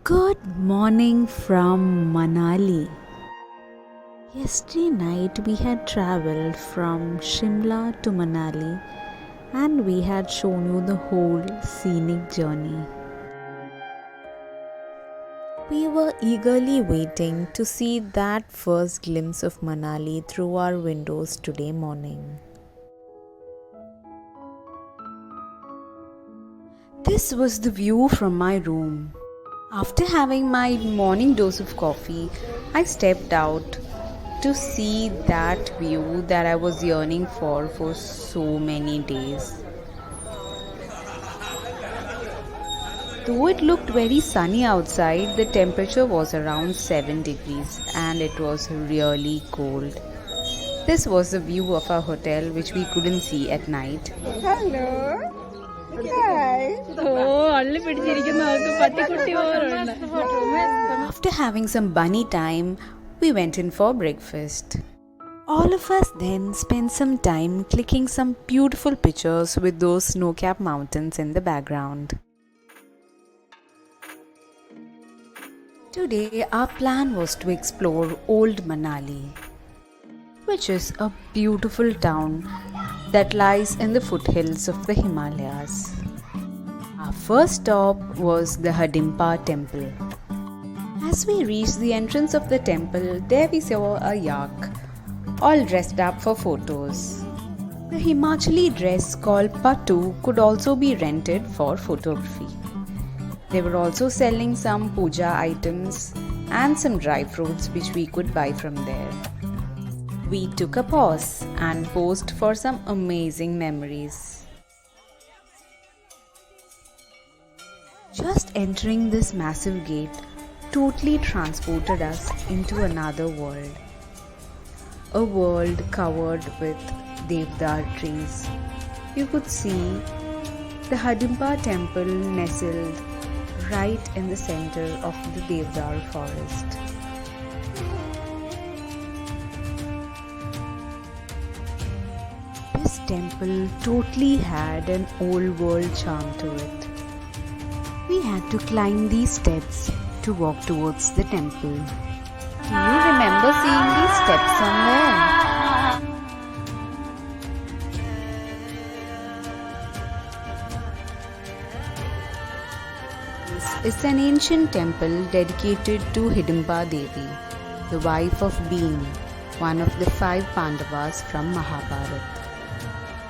Good morning from Manali. Yesterday night we had travelled from Shimla to Manali and we had shown you the whole scenic journey. We were eagerly waiting to see that first glimpse of Manali through our windows today morning. This was the view from my room. After having my morning dose of coffee, I stepped out to see that view that I was yearning for so many days. Though it looked very sunny outside, the temperature was around 7 degrees and it was really cold. This was the view of our hotel which we couldn't see at night. Hello. Hi. After having some bunny time, we went in for breakfast. All of us then spent some time clicking some beautiful pictures with those snow-capped mountains in the background. Today our plan was to explore Old Manali, which is a beautiful town that lies in the foothills of the Himalayas. Our first stop was the Hadimba temple. As we reached the entrance of the temple, there we saw a yak, all dressed up for photos. The Himachali dress called pattu could also be rented for photography. They were also selling some puja items and some dry fruits which we could buy from there. We took a pause and posed for some amazing memories. Just entering this massive gate totally transported us into another world. A world covered with deodar trees. You could see the Hadimba temple nestled right in the center of the deodar forest. This temple totally had an old world charm to it. We had to climb these steps to walk towards the temple. Do you remember seeing these steps somewhere? This is an ancient temple dedicated to Hadimba Devi, the wife of Bhim, one of the 5 Pandavas from Mahabharata.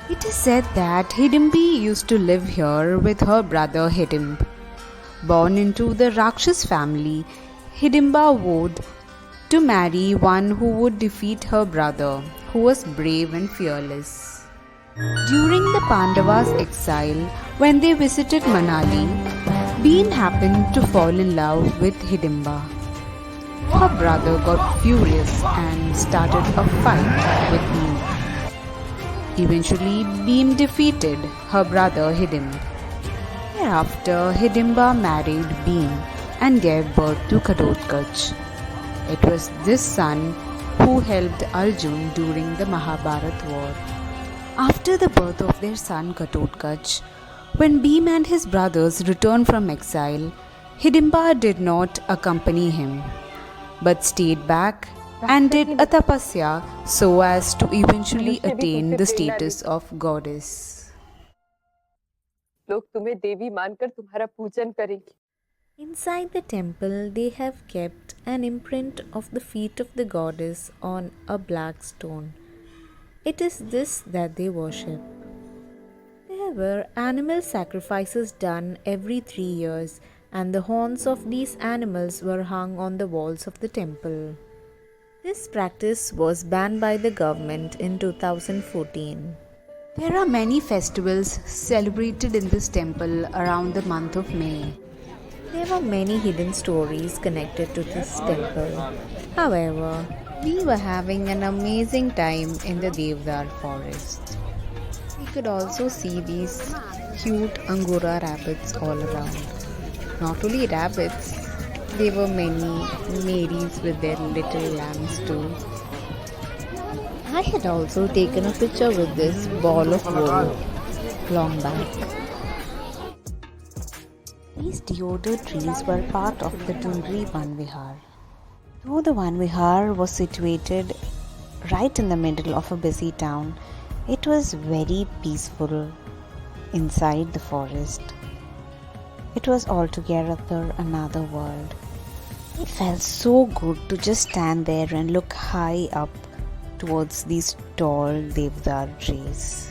It is said that Hidimbi used to live here with her brother Hadimba. Born into the Rakshas family, Hadimba vowed to marry one who would defeat her brother, who was brave and fearless. During the Pandavas' exile, when they visited Manali, Bhim happened to fall in love with Hadimba. Her brother got furious and started a fight with Bhim. Eventually, Bhim defeated her brother Hadimba. Thereafter, Hadimba married Bhim and gave birth to Ghatotkacha. It was this son who helped Arjun during the Mahabharata war. After the birth of their son Ghatotkacha, when Bhim and his brothers returned from exile, Hadimba did not accompany him, but stayed back and did a tapasya so as to eventually attain the status of goddess. लोग तुम्हें देवी मानकर तुम्हारा पूजन करेंगे. Inside the temple, they have kept an imprint of the feet of the goddess on a black stone. It is this that they worship. There were animal sacrifices done every 3 years, and the horns of these animals were hung on the walls of the temple. This practice was banned by the government in 2014. There are many festivals celebrated in this temple around the month of May. There were many hidden stories connected to this temple. However, we were having an amazing time in the Deodar forest. We could also see these cute Angora rabbits all around. Not only rabbits, there were many Marys with their little lambs too. I had also taken a picture with this ball of wool long back. We deodar trees were part of the Dungri Van Vihar. Though the Van Vihar was situated right in the middle of a busy town, it was very peaceful inside the forest. It was altogether another world. It felt so good to just stand there and look high up towards these tall deodar trees.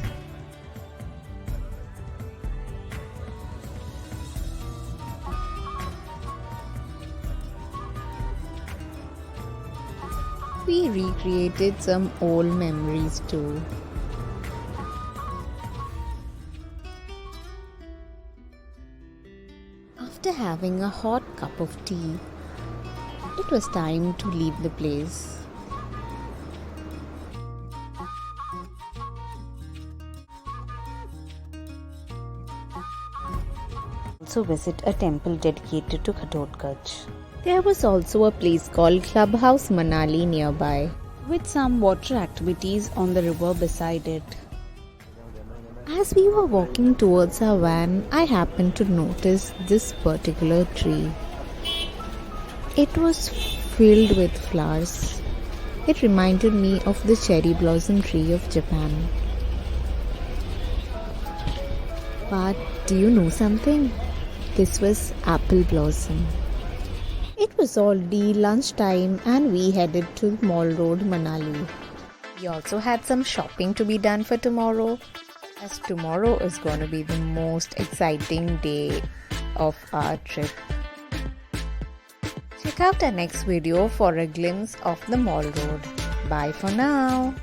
We recreated some old memories too. After having a hot cup of tea, it was time to leave the place. Also visit a temple dedicated to Ghatotkaч. There was also a place called Clubhouse Manali nearby, with some water activities on the river beside it. As we were walking towards our van, I happened to notice this particular tree. It was filled with flowers. It reminded me of the cherry blossom tree of Japan. But do you know something? This was apple blossom. It was already lunchtime and we headed to Mall Road, Manali. We also had some shopping to be done for tomorrow, as tomorrow is going to be the most exciting day of our trip. Check out our next video for a glimpse of the Mall Road. Bye for now.